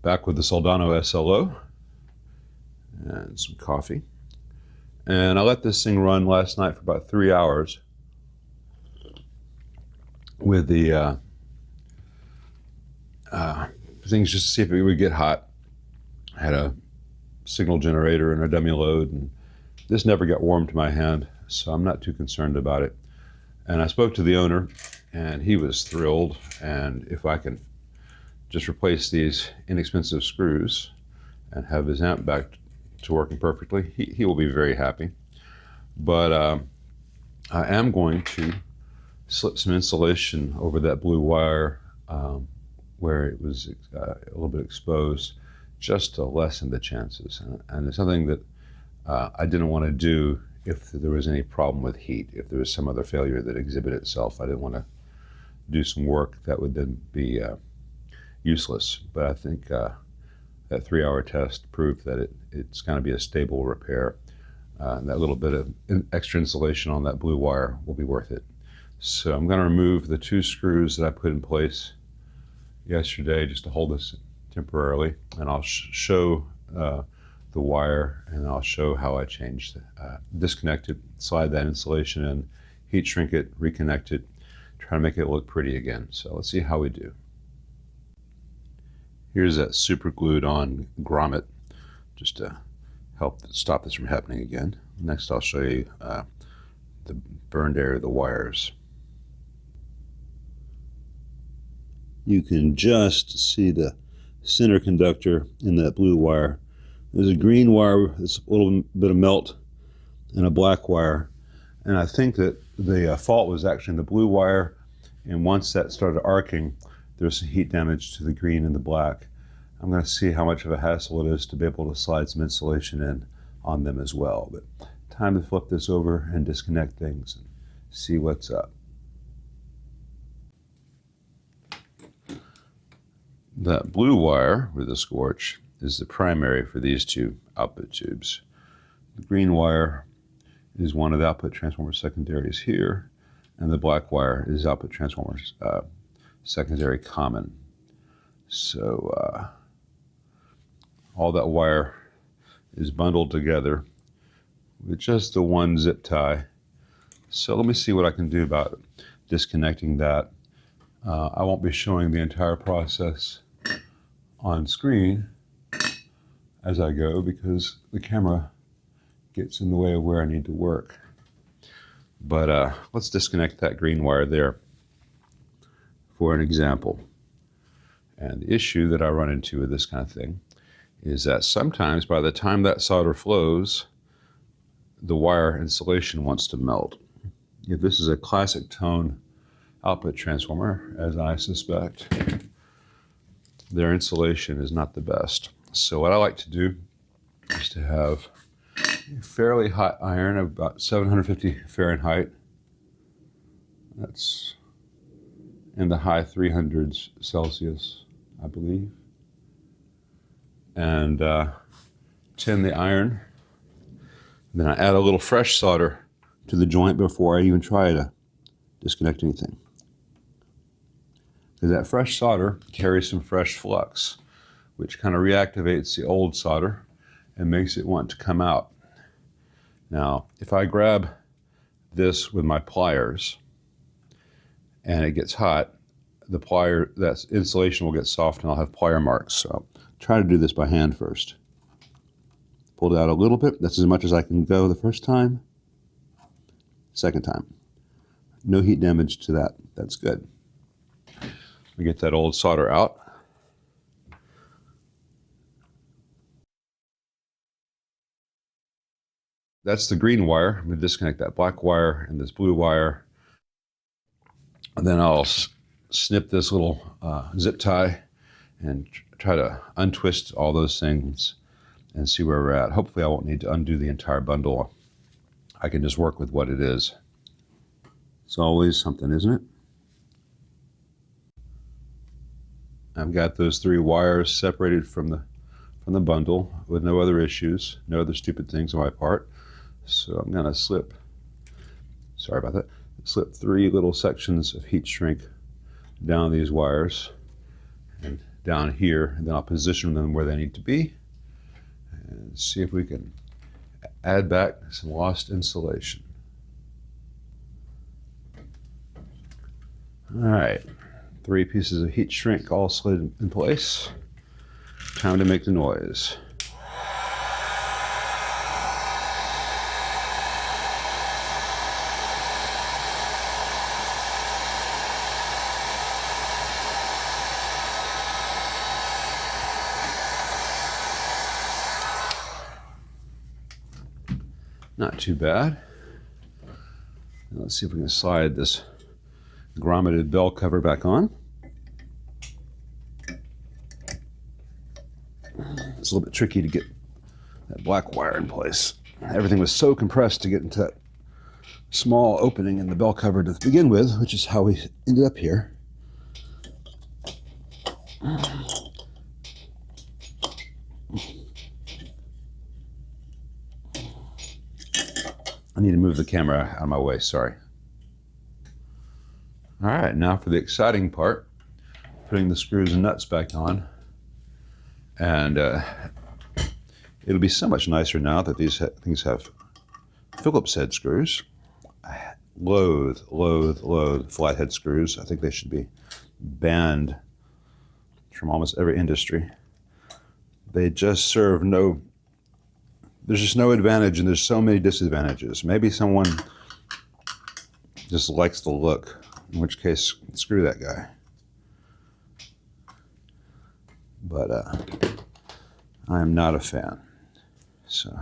Back with the Soldano SLO and some coffee. And I let this thing run last night for about 3 hours with the things just to see if it would get hot. I had a signal generator and a dummy load, and this never got warm to my hand, so I'm not too concerned about it. And I spoke to the owner, and he was thrilled, and if I can just replace these inexpensive screws and have his amp back to working perfectly, he will be very happy. But I am going to slip some insulation over that blue wire where it was a little bit exposed, just to lessen the chances. And it's something that I didn't want to do if there was any problem with heat. If there was some other failure that exhibited itself, I didn't want to do some work that would then be useless. But I think that 3-hour test proved that it's going to be a stable repair. That little bit of extra insulation on that blue wire will be worth it. So I'm going to remove the 2 screws that I put in place yesterday just to hold this temporarily, and I'll show the wire, and I'll show how I changed disconnect it, slide that insulation in, heat shrink it, reconnect it, try to make it look pretty again. So let's see how we do. Here's that super glued on grommet just to help stop this from happening again. Next I'll show you the burned area of the wires. You can just see the center conductor in that blue wire. There's a green wire that's a little bit of melt and a black wire. And I think that the fault was actually in the blue wire, and once that started arcing, there's some heat damage to the green and the black. I'm going to see how much of a hassle it is to be able to slide some insulation in on them as well. But time to flip this over and disconnect things and see what's up. That blue wire with the scorch is the primary for these 2 output tubes. The green wire is one of the output transformer secondaries here, and the black wire is output transformers secondary common. So all that wire is bundled together with just the 1 zip tie. So let me see what I can do about disconnecting that. I won't be showing the entire process on screen as I go because the camera gets in the way of where I need to work. But let's disconnect that green wire there for an example. And the issue that I run into with this kind of thing is that sometimes by the time that solder flows, the wire insulation wants to melt. If this is a classic tone output transformer, as I suspect, their insulation is not the best. So what I like to do is to have a fairly hot iron of about 750 Fahrenheit. That's in the high 300s Celsius, I believe. And tin the iron. Then I add a little fresh solder to the joint before I even try to disconnect anything. Because that fresh solder carries some fresh flux, which kind of reactivates the old solder and makes it want to come out. Now, if I grab this with my pliers and it gets hot, that insulation will get soft and I'll have plier marks. So try to do this by hand first. Pull it out a little bit. That's as much as I can go the first time. Second time. No heat damage to that. That's good. We get that old solder out. That's the green wire. I'm going to disconnect that black wire and this blue wire. And then I'll snip this little zip tie and try to untwist all those things and see where we're at. Hopefully I won't need to undo the entire bundle. I can just work with what it is. It's always something, isn't it? I've got those 3 wires separated from the bundle with no other issues, no other stupid things on my part. So I'm going to slip 3 little sections of heat shrink down these wires and down here, and then I'll position them where they need to be and see if we can add back some lost insulation. All right, 3 pieces of heat shrink all slid in place. Time to make the noise. Not too bad. Let's see if we can slide this grommeted bell cover back on. It's a little bit tricky to get that black wire in place. Everything was so compressed to get into that small opening in the bell cover to begin with, which is how we ended up here. I need to move the camera out of my way, sorry. All right, now for the exciting part, putting the screws and nuts back on. And it'll be so much nicer now that these things have Phillips head screws. I loathe flathead screws. I think they should be banned from almost every industry. They just serve no, there's just no advantage, and there's so many disadvantages. Maybe someone just likes the look, in which case, screw that guy. But I am not a fan. So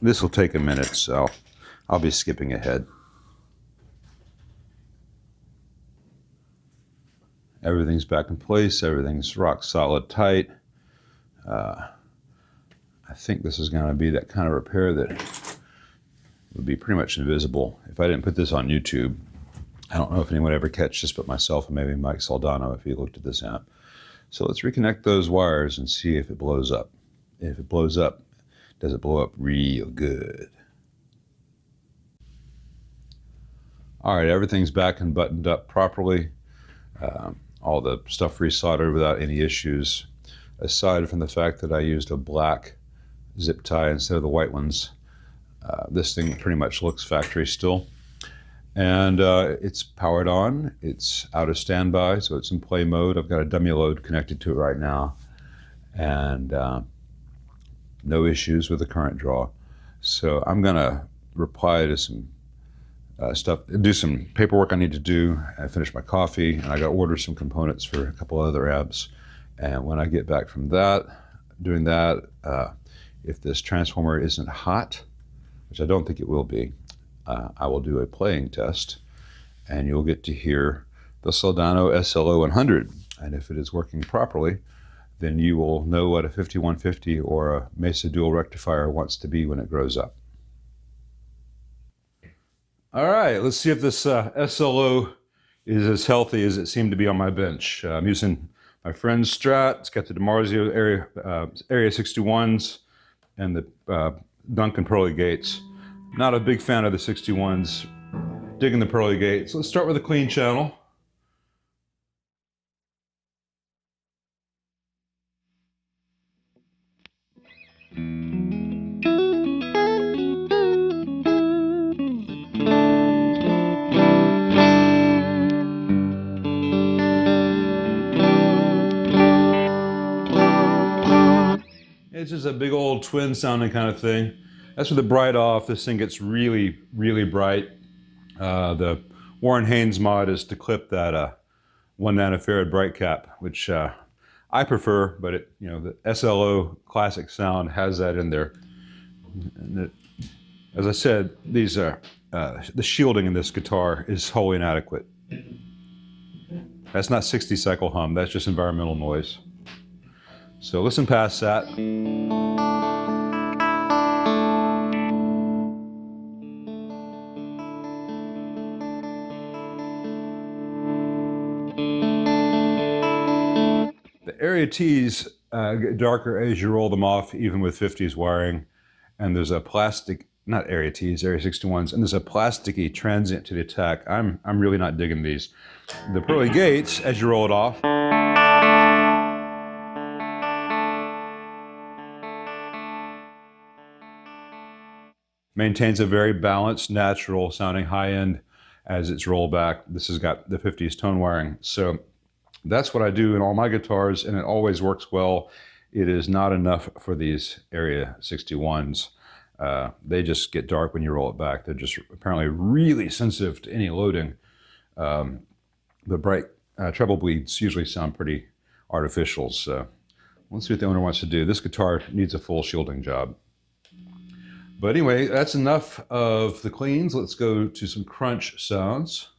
this will take a minute, so I'll be skipping ahead. Everything's back in place. Everything's rock solid tight. I think this is going to be that kind of repair that would be pretty much invisible if I didn't put this on YouTube. I don't know if anyone ever catch this but myself and maybe Mike Soldano if he looked at this amp. So let's reconnect those wires and see if it blows up. If it blows up, does it blow up real good? All right, everything's back and buttoned up properly. All the stuff resoldered without any issues, aside from the fact that I used a black zip tie instead of the white ones. This thing pretty much looks factory still. And it's powered on. It's out of standby, so it's in play mode. I've got a dummy load connected to it right now. And no issues with the current draw. So I'm gonna reply to some stuff, do some paperwork I need to do, and finish my coffee, and I got to order some components for a couple other amps. And when I get back from that, doing that, if this transformer isn't hot, which I don't think it will be, I will do a playing test, and you'll get to hear the Soldano SLO 100. And if it is working properly, then you will know what a 5150 or a Mesa dual rectifier wants to be when it grows up. All right, let's see if this SLO is as healthy as it seemed to be on my bench. I'm using my friend's Strat. It's got the DiMarzio Area 61s and the Duncan Pearly Gates. Not a big fan of the 61s. Digging the Pearly Gates. Let's start with a clean channel. It's just a big old twin sounding kind of thing. That's with the bright off. This thing gets really, really bright. The Warren Haynes mod is to clip that 1 nanofarad bright cap, which I prefer, but it, you know, the SLO classic sound has that in there. And as I said, these are the shielding in this guitar is wholly inadequate. That's not 60 cycle hum. That's just environmental noise. So listen past that. The Area T's get darker as you roll them off, even with 50s wiring. And there's a plastic not area T's, area 61s, and there's a plasticky transient to the attack. I'm really not digging these. The pearly gates, as you roll it off, maintains a very balanced, natural sounding high end as it's rolled back. This has got the 50s tone wiring. So that's what I do in all my guitars, and it always works well. It is not enough for these area 61s. They just get dark when you roll it back. They're just apparently really sensitive to any loading. The bright treble bleeds usually sound pretty artificial. So let's see what the owner wants to do. This guitar needs a full shielding job. But anyway, that's enough of the cleans. Let's go to some crunch sounds.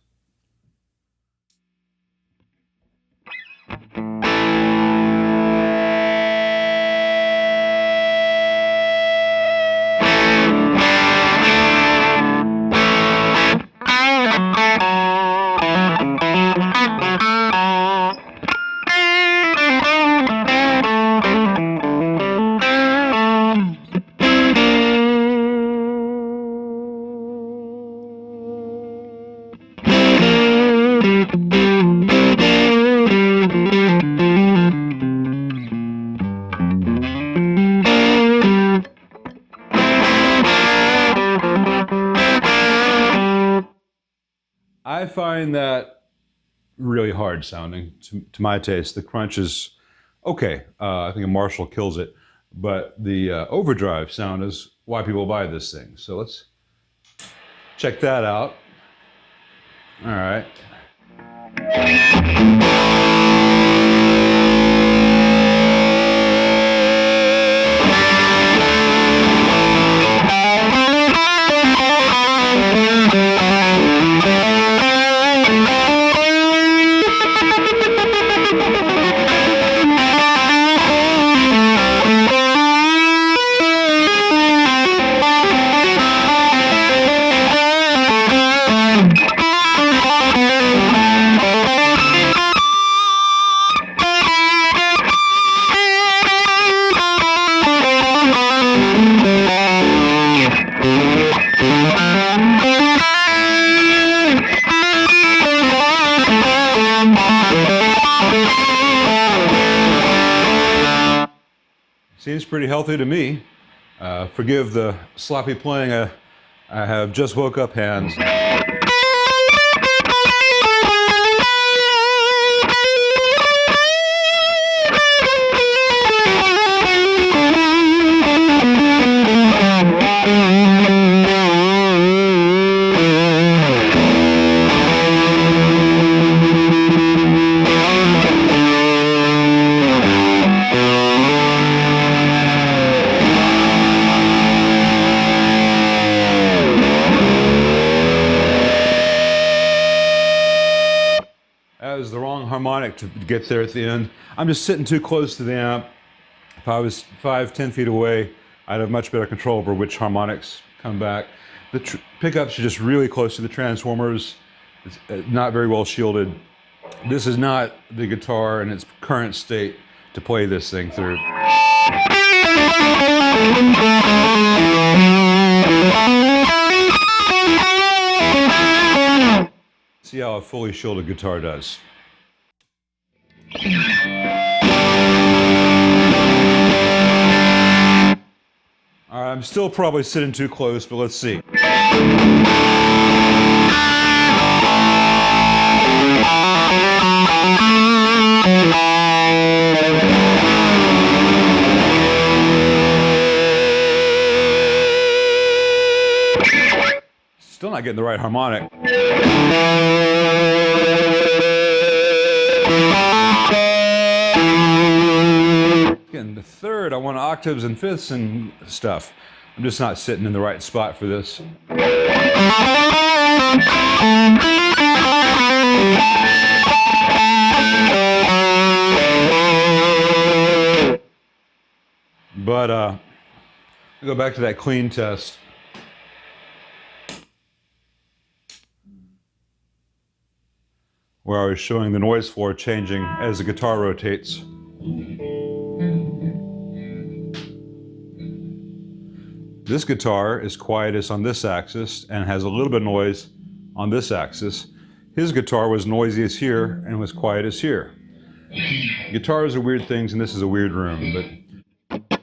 I find that really hard sounding to my taste. The crunch is okay. I think a Marshall kills it, but the overdrive sound is why people buy this thing. So let's check that out. All right. Seems pretty healthy to me. Forgive the sloppy playing. I have just woke up hands. That was the wrong harmonic to get there at the end. I'm just sitting too close to the amp. If I was 5-10 feet away, I'd have much better control over which harmonics come back. The pickups are just really close to the transformers. It's not very well shielded. This is not the guitar in its current state to play this thing through. See how a fully shielded guitar does. All right, I'm still probably sitting too close, but let's see. Still not getting the right harmonic. Getting the third, I want octaves and fifths and stuff. I'm just not sitting in the right spot for this. But I'll go back to that clean test. Where I was showing the noise floor changing as the guitar rotates. This guitar is quietest on this axis and has a little bit of noise on this axis. His guitar was noisiest here and was quietest here. Guitars are weird things, and this is a weird room, but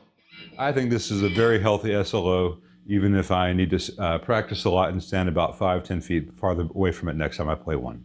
I think this is a very healthy SLO, even if I need to practice a lot and stand about 5-10 feet farther away from it next time I play one.